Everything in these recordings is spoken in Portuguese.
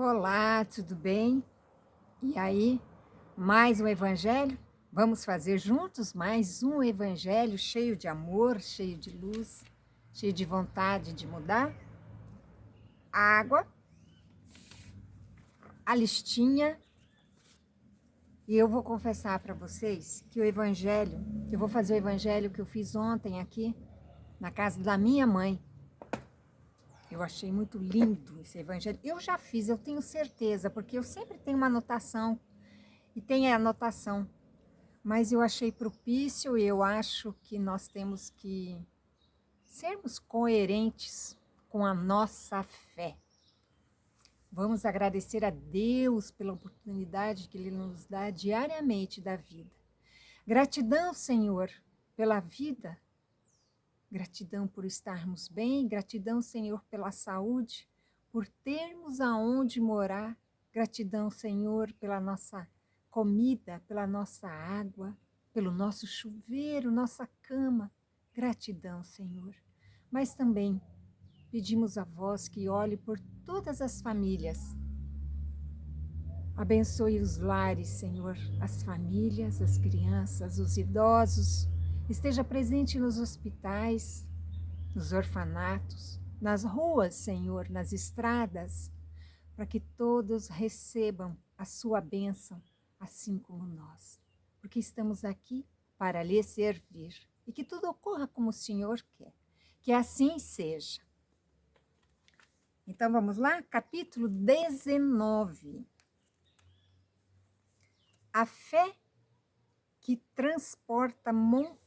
Olá, tudo bem? E aí, mais um evangelho? Vamos fazer juntos mais um evangelho cheio de amor, cheio de luz, cheio de vontade de mudar? Água, a listinha, e eu vou confessar para vocês que eu vou fazer o evangelho que eu fiz ontem aqui na casa da minha mãe. Eu achei muito lindo esse evangelho. Eu já fiz, eu tenho certeza, porque eu sempre tenho uma anotação e tem a anotação. Mas eu achei propício e eu acho que nós temos que sermos coerentes com a nossa fé. Vamos agradecer a Deus pela oportunidade que Ele nos dá diariamente da vida. Gratidão, Senhor, pela vida. Gratidão por estarmos bem. Gratidão, Senhor, pela saúde, por termos aonde morar. Gratidão, Senhor, pela nossa comida, pela nossa água, pelo nosso chuveiro, nossa cama. Gratidão, Senhor. Mas também pedimos a vós que olhe por todas as famílias. Abençoe os lares, Senhor, as famílias, as crianças, os idosos. Esteja presente nos hospitais, nos orfanatos, nas ruas, Senhor, nas estradas, para que todos recebam a sua bênção, assim como nós. Porque estamos aqui para lhe servir e que tudo ocorra como o Senhor quer. Que assim seja. Então vamos lá? Capítulo 19. A fé que transporta montanhas.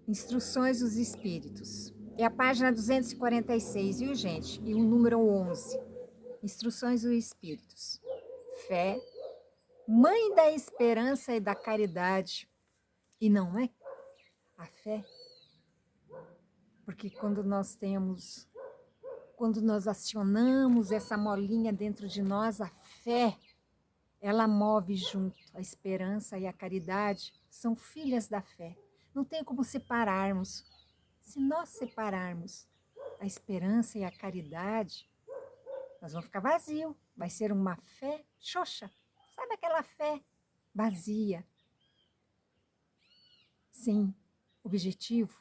Instruções dos Espíritos. É a página 246, viu, gente? E o número 11. Instruções dos Espíritos. Fé, mãe da esperança e da caridade. E não é a fé? Porque quando nós acionamos essa molinha dentro de nós, a fé, ela move junto. A esperança e a caridade são filhas da fé. Não tem como separarmos. Se nós separarmos a esperança e a caridade, nós vamos ficar vazio. Vai ser uma fé xoxa. Sabe aquela fé vazia, sem objetivo?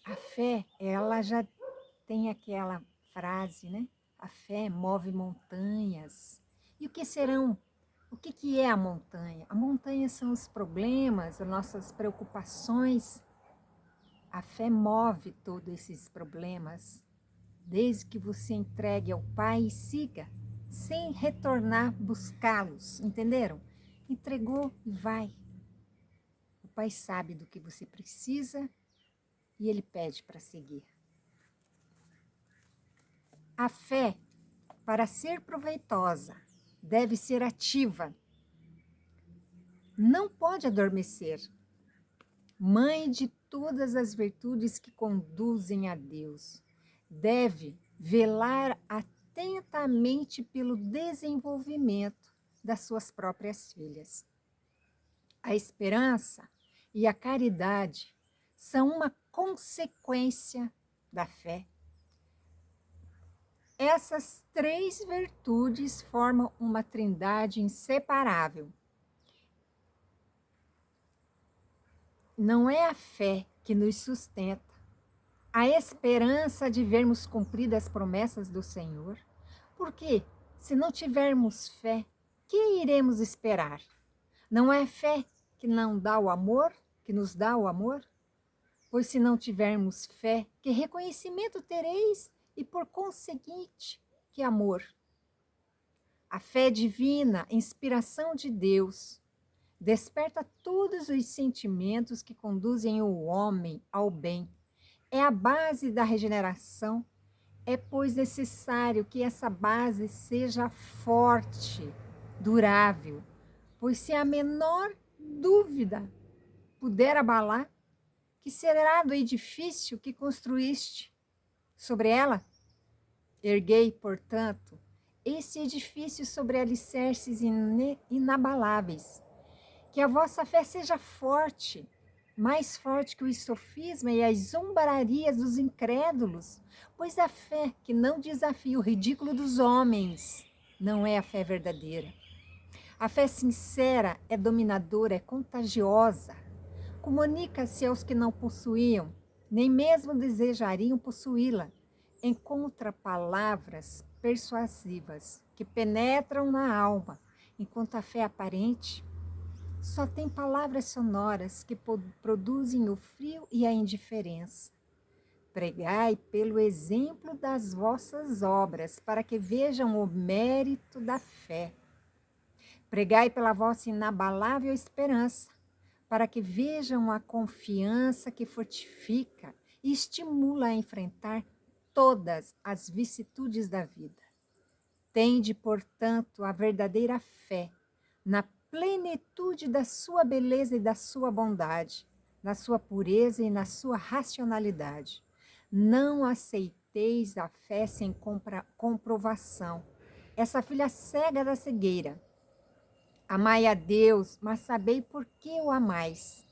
A fé, ela já tem aquela frase, né? A fé move montanhas. E o que serão? O que é a montanha? A montanha são os problemas, as nossas preocupações. A fé move todos esses problemas, desde que você entregue ao Pai e siga, sem retornar buscá-los, entenderam? Entregou e vai. O Pai sabe do que você precisa e Ele pede para seguir. A fé, para ser proveitosa, deve ser ativa. Não pode adormecer. Mãe de todas as virtudes que conduzem a Deus, deve velar atentamente pelo desenvolvimento das suas próprias filhas. A esperança e a caridade são uma consequência da fé. Essas três virtudes formam uma trindade inseparável. Não é a fé que nos sustenta, a esperança de vermos cumpridas as promessas do Senhor. Porque, se não tivermos fé, que iremos esperar? Não é fé que não dá o amor, que nos dá o amor? Pois se não tivermos fé, que reconhecimento tereis e, por conseguinte, que amor? A fé divina, inspiração de Deus, desperta todos os sentimentos que conduzem o homem ao bem. É a base da regeneração. É, pois, necessário que essa base seja forte, durável, pois se a menor dúvida puder abalar, que será do edifício que construíste sobre ela? Erguei, portanto, esse edifício sobre alicerces inabaláveis. Que a vossa fé seja forte, mais forte que o sofisma e as zombararias dos incrédulos, pois a fé que não desafia o ridículo dos homens não é a fé verdadeira. A fé sincera é dominadora, é contagiosa. Comunica-se aos que não possuíam, nem mesmo desejariam possuí-la. Encontra palavras persuasivas que penetram na alma, enquanto a fé aparente só tem palavras sonoras que produzem o frio e a indiferença. Pregai pelo exemplo das vossas obras, para que vejam o mérito da fé. Pregai pela vossa inabalável esperança, para que vejam a confiança que fortifica e estimula a enfrentar todas as vicissitudes da vida. Tende, portanto, a verdadeira fé, na plenitude da sua beleza e da sua bondade, na sua pureza e na sua racionalidade. Não aceiteis a fé sem comprovação, essa filha cega da cegueira. Amai a Deus, mas sabei por que o amais.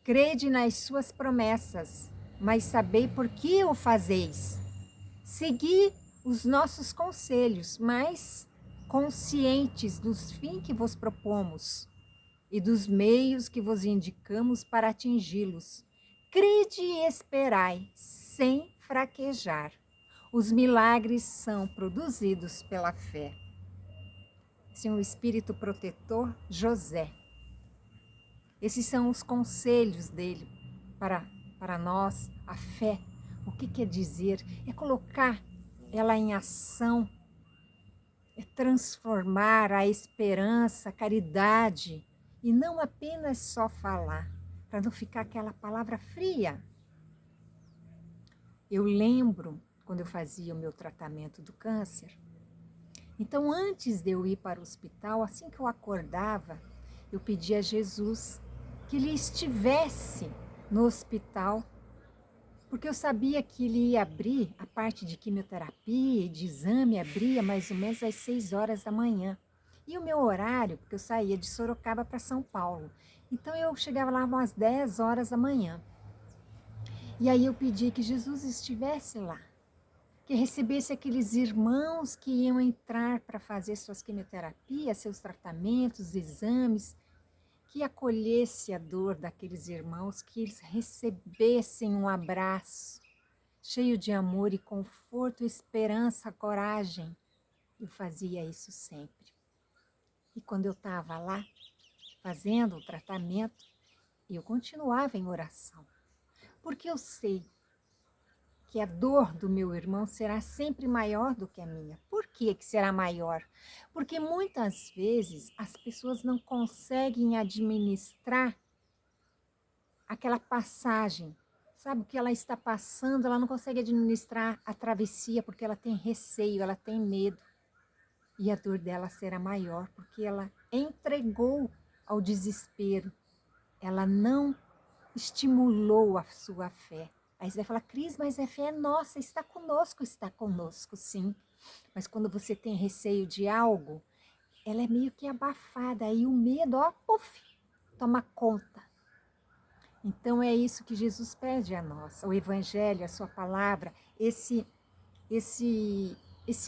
Crede nas suas promessas, mas sabei por que o fazeis. Segui os nossos conselhos, mas conscientes dos fins que vos propomos e dos meios que vos indicamos para atingi-los. Crede e esperai, sem fraquejar. Os milagres são produzidos pela fé. Sim, o Espírito protetor, José. Esses são os conselhos dele para nós, a fé. O que quer dizer? É colocar ela em ação, é transformar a esperança, a caridade, e não apenas só falar, para não ficar aquela palavra fria. Eu lembro quando eu fazia o meu tratamento do câncer. Então, antes de eu ir para o hospital, assim que eu acordava, eu pedia a Jesus que ele estivesse no hospital, porque eu sabia que ele ia abrir a parte de quimioterapia e de exame, abria mais ou menos às 6 horas da manhã. E o meu horário, porque eu saía de Sorocaba para São Paulo, então eu chegava lá umas 10 horas da manhã. E aí eu pedi que Jesus estivesse lá, que recebesse aqueles irmãos que iam entrar para fazer suas quimioterapias, seus tratamentos, exames, que acolhesse a dor daqueles irmãos, que eles recebessem um abraço cheio de amor e conforto, esperança, coragem. Eu fazia isso sempre. E quando eu estava lá fazendo o tratamento, eu continuava em oração, porque eu sei que a dor do meu irmão será sempre maior do que a minha. Por que será maior? Porque muitas vezes as pessoas não conseguem administrar aquela passagem. Sabe o que ela está passando? Ela não consegue administrar a travessia porque ela tem receio, ela tem medo. E a dor dela será maior porque ela entregou ao desespero. Ela não estimulou a sua fé. Aí você vai falar, Cris, mas a fé é nossa, está conosco sim. Mas quando você tem receio de algo, ela é meio que abafada, aí o medo, ó, puf, toma conta. Então é isso que Jesus pede a nós, o Evangelho, a sua palavra, esse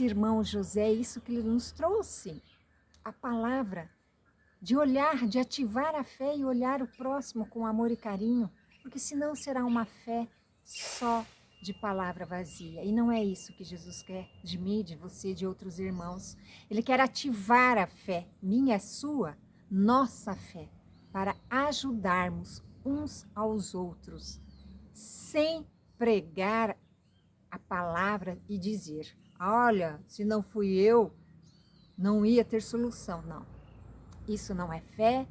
irmão José, isso que ele nos trouxe, a palavra de olhar, de ativar a fé e olhar o próximo com amor e carinho, porque senão será uma fé só de palavra vazia. E não é isso que Jesus quer de mim, de você, de outros irmãos. Ele quer ativar a fé, minha, sua, nossa fé, para ajudarmos uns aos outros, sem pregar a palavra e dizer, olha, se não fui eu, não ia ter solução. Não. Isso não é fé,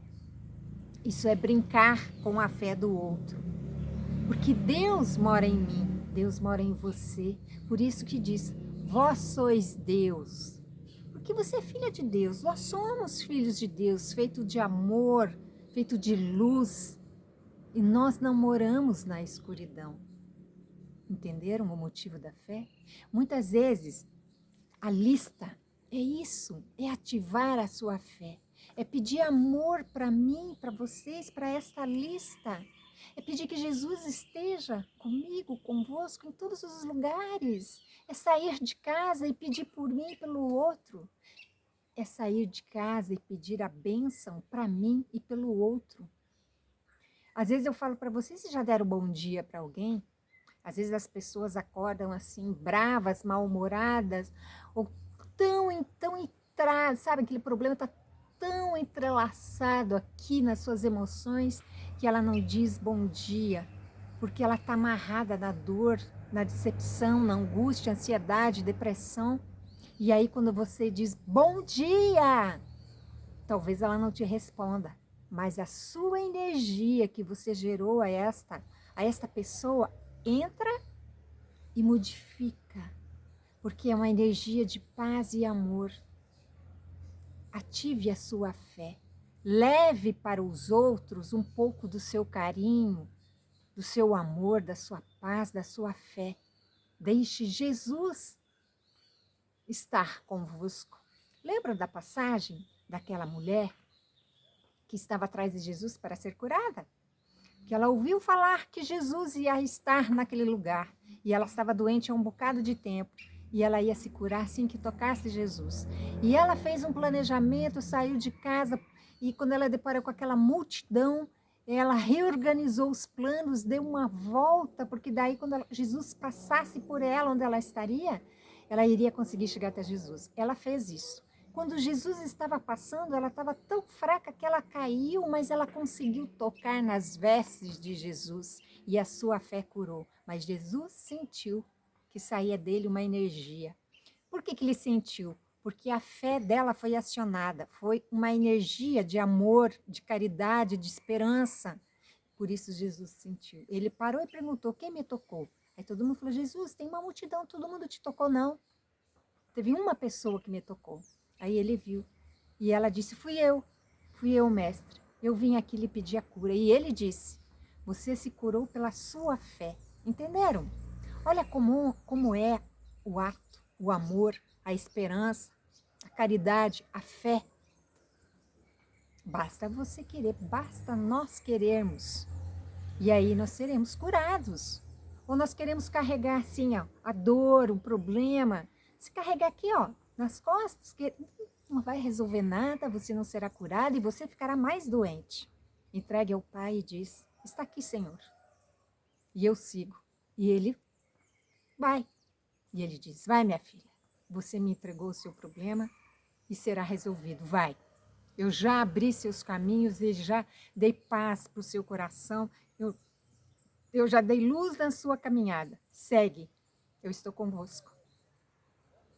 isso é brincar com a fé do outro. Porque Deus mora em mim, Deus mora em você. Por isso que diz, vós sois Deus. Porque você é filha de Deus, nós somos filhos de Deus, feito de amor, feito de luz. E nós não moramos na escuridão. Entenderam o motivo da fé? Muitas vezes, a lista é isso, é ativar a sua fé. É pedir amor para mim, para vocês, para esta lista. É pedir que Jesus esteja comigo, convosco, em todos os lugares. É sair de casa e pedir por mim e pelo outro. É sair de casa e pedir a bênção para mim e pelo outro. Às vezes eu falo para vocês, vocês já deram bom dia para alguém? Às vezes as pessoas acordam assim, bravas, mal-humoradas, ou tão entradas, sabe? Aquele problema está tão entrelaçado aqui nas suas emoções que ela não diz bom dia, porque ela está amarrada na dor, na decepção, na angústia, ansiedade, depressão. E aí quando você diz bom dia, talvez ela não te responda, mas a sua energia que você gerou a esta pessoa entra e modifica, porque é uma energia de paz e amor. Ative a sua fé. Leve para os outros um pouco do seu carinho, do seu amor, da sua paz, da sua fé. Deixe Jesus estar convosco. Lembra da passagem daquela mulher que estava atrás de Jesus para ser curada? Que ela ouviu falar que Jesus ia estar naquele lugar e ela estava doente há um bocado de tempo e ela ia se curar assim que tocasse Jesus. E ela fez um planejamento, saiu de casa e quando ela deparou com aquela multidão, ela reorganizou os planos, deu uma volta, porque daí quando Jesus passasse por ela onde ela estaria, ela iria conseguir chegar até Jesus. Ela fez isso. Quando Jesus estava passando, ela estava tão fraca que ela caiu, mas ela conseguiu tocar nas vestes de Jesus e a sua fé curou. Mas Jesus sentiu que saía dele uma energia. Por que ele sentiu? Porque a fé dela foi acionada, foi uma energia de amor, de caridade, de esperança. Por isso Jesus sentiu. Ele parou e perguntou: quem me tocou? Aí todo mundo falou: Jesus, tem uma multidão, todo mundo te tocou, não. Teve uma pessoa que me tocou. Aí ele viu. E ela disse: fui eu, mestre. Eu vim aqui lhe pedir a cura. E ele disse: você se curou pela sua fé. Entenderam? Olha como é o ato, o amor, a esperança, a caridade, a fé. Basta você querer, basta nós querermos. E aí nós seremos curados. Ou nós queremos carregar assim, ó, a dor, o problema. Se carregar aqui, ó, nas costas, que não vai resolver nada, você não será curado e você ficará mais doente. Entregue ao Pai e diz: está aqui, Senhor. E eu sigo. E ele vai. E ele diz: vai, minha filha, você me entregou o seu problema e será resolvido. Vai. Eu já abri seus caminhos e já dei paz para o seu coração. Eu já dei luz na sua caminhada. Segue. Eu estou convosco.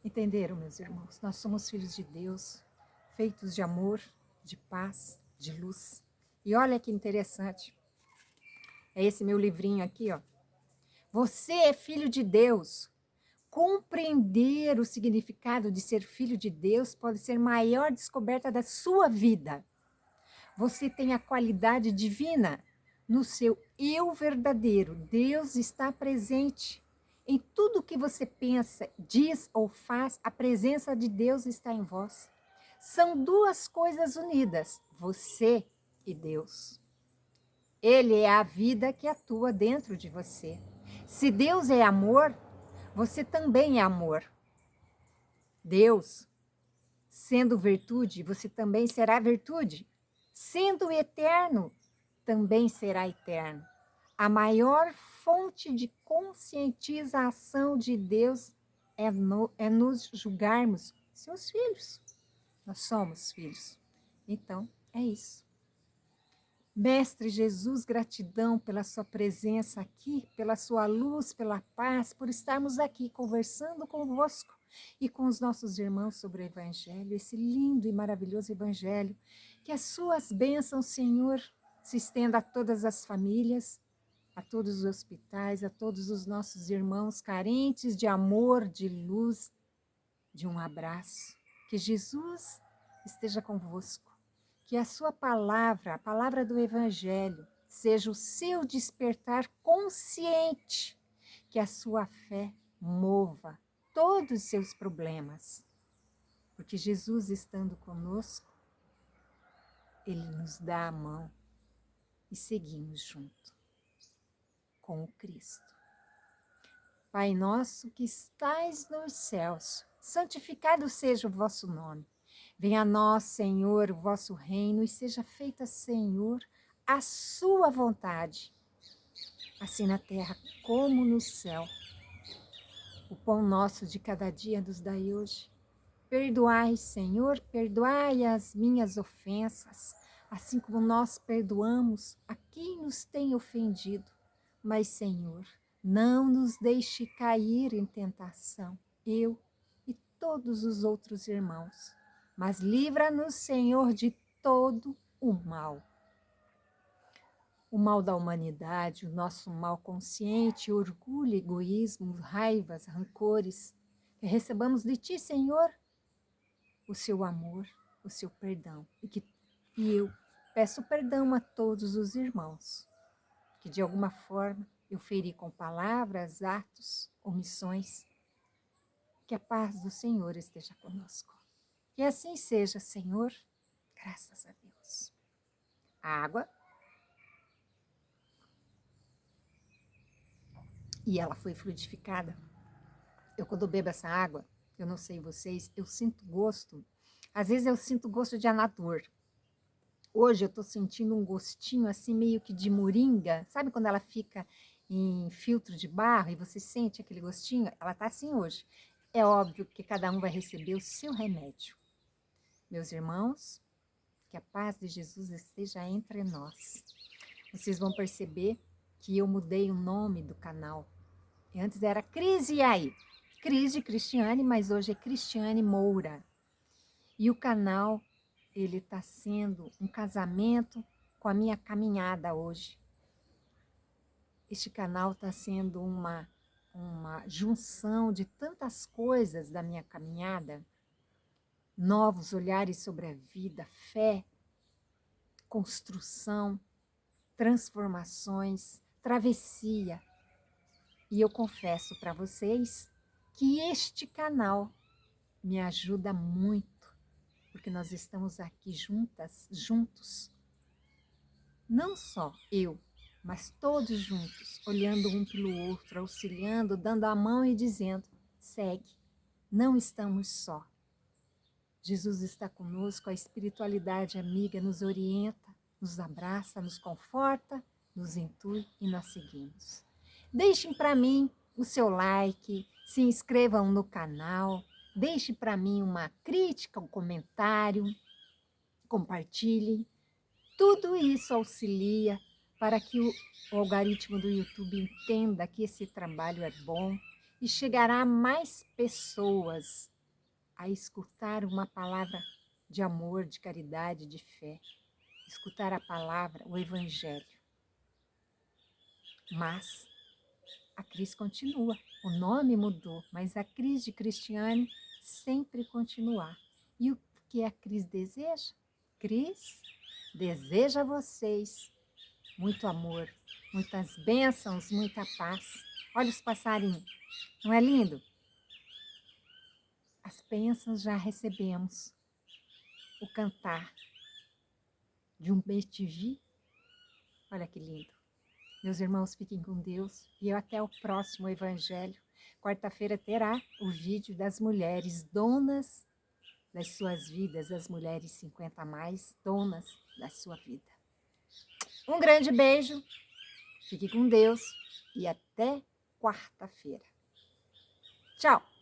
Entenderam, meus irmãos? Nós somos filhos de Deus, feitos de amor, de paz, de luz. E olha que interessante. É esse meu livrinho aqui, ó. Você é filho de Deus. Compreender o significado de ser filho de Deus pode ser a maior descoberta da sua vida. Você tem a qualidade divina no seu eu verdadeiro. Deus está presente. Em tudo que você pensa, diz ou faz, a presença de Deus está em vós. São duas coisas unidas, você e Deus. Ele é a vida que atua dentro de você. Se Deus é amor, você também é amor. Deus, sendo virtude, você também será virtude. Sendo eterno, também será eterno. A maior fonte de conscientização de Deus é nos julgarmos seus filhos. Nós somos filhos. Então, é isso. Mestre Jesus, gratidão pela sua presença aqui, pela sua luz, pela paz, por estarmos aqui conversando convosco e com os nossos irmãos sobre o Evangelho, esse lindo e maravilhoso Evangelho. Que as suas bênçãos, Senhor, se estendam a todas as famílias, a todos os hospitais, a todos os nossos irmãos carentes de amor, de luz, de um abraço. Que Jesus esteja convosco. Que a sua palavra, a palavra do Evangelho, seja o seu despertar consciente. Que a sua fé mova todos os seus problemas. Porque Jesus estando conosco, Ele nos dá a mão e seguimos junto com o Cristo. Pai nosso que estais nos céus, santificado seja o vosso nome. Venha a nós, Senhor, o vosso reino, e seja feita, Senhor, a sua vontade, assim na terra como no céu. O pão nosso de cada dia nos dai hoje. Perdoai, Senhor, perdoai as minhas ofensas, assim como nós perdoamos a quem nos tem ofendido. Mas, Senhor, não nos deixe cair em tentação, eu e todos os outros irmãos, mas livra-nos, Senhor, de todo o mal. O mal da humanidade, o nosso mal consciente, orgulho, egoísmo, raivas, rancores, que recebamos de Ti, Senhor, o Seu amor, o Seu perdão. E eu peço perdão a todos os irmãos, que de alguma forma eu feri com palavras, atos, omissões. Que a paz do Senhor esteja conosco. Que assim seja, Senhor, graças a Deus. A água. E ela foi fluidificada. Eu, quando bebo essa água, eu não sei vocês, eu sinto gosto. Às vezes eu sinto gosto de anador. Hoje eu tô sentindo um gostinho assim meio que de moringa. Sabe quando ela fica em filtro de barro e você sente aquele gostinho? Ela tá assim hoje. É óbvio que cada um vai receber o seu remédio. Meus irmãos, que a paz de Jesus esteja entre nós. Vocês vão perceber que eu mudei o nome do canal. Antes era Cris e aí? Cris de Cristiane, mas hoje é Cristiane Moura. E o canal, ele está sendo um casamento com a minha caminhada hoje. Este canal está sendo uma junção de tantas coisas da minha caminhada, novos olhares sobre a vida, fé, construção, transformações, travessia. E eu confesso para vocês que este canal me ajuda muito, porque nós estamos aqui juntos, não só eu, mas todos juntos, olhando um pelo outro, auxiliando, dando a mão e dizendo, segue, não estamos só. Jesus está conosco, a espiritualidade amiga nos orienta, nos abraça, nos conforta, nos intui e nós seguimos. Deixem para mim o seu like, se inscrevam no canal, deixe para mim uma crítica, um comentário, compartilhem. Tudo isso auxilia para que o algoritmo do YouTube entenda que esse trabalho é bom e chegará a mais pessoas a escutar uma palavra de amor, de caridade, de fé, escutar a palavra, o Evangelho. Mas a Cris continua, o nome mudou, mas a Cris de Cristiane sempre continuar. E o que a Cris deseja? Cris deseja a vocês muito amor, muitas bênçãos, muita paz. Olha os passarinhos, não é lindo? As bênçãos já recebemos. O cantar de um bem-te-vi, olha que lindo. Meus irmãos, fiquem com Deus e até o próximo Evangelho. Quarta-feira terá o vídeo das mulheres donas das suas vidas, as mulheres 50 a mais, donas da sua vida. Um grande beijo, fique com Deus e até quarta-feira. Tchau!